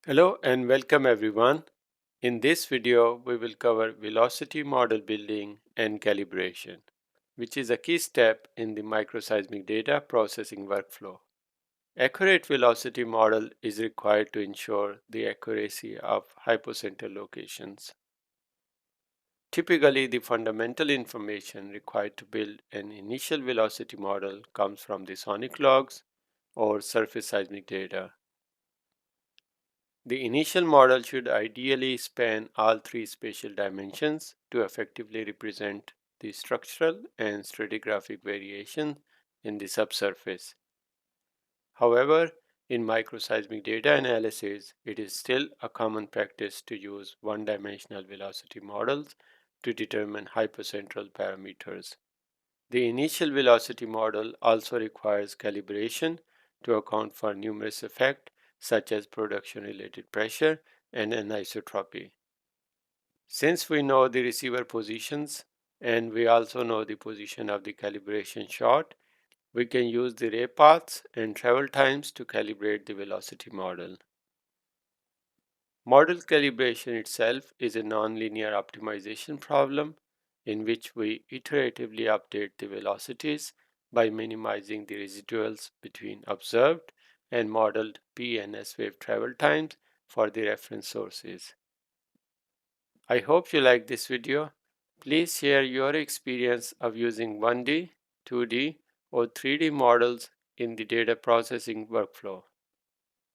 Hello and welcome everyone. In this video, we will cover velocity model building and calibration, which is a key step in the microseismic data processing workflow. Accurate velocity model is required to ensure the accuracy of hypocenter locations. Typically, the fundamental information required to build an initial velocity model comes from the sonic logs or surface seismic data. The initial model should ideally span all three spatial dimensions to effectively represent the structural and stratigraphic variation in the subsurface. However, in microseismic data analysis, it is still a common practice to use one-dimensional velocity models to determine hypercentral parameters. The initial velocity model also requires calibration to account for numerous effects such as production-related pressure and anisotropy. Since we know the receiver positions and we also know the position of the calibration shot, we can use the ray paths and travel times to calibrate the velocity model. Model calibration itself is a nonlinear optimization problem in which we iteratively update the velocities by minimizing the residuals between observed and modeled P and S wave travel times for the reference sources. I hope you like this video. Please share your experience of using 1D, 2D, or 3D models in the data processing workflow.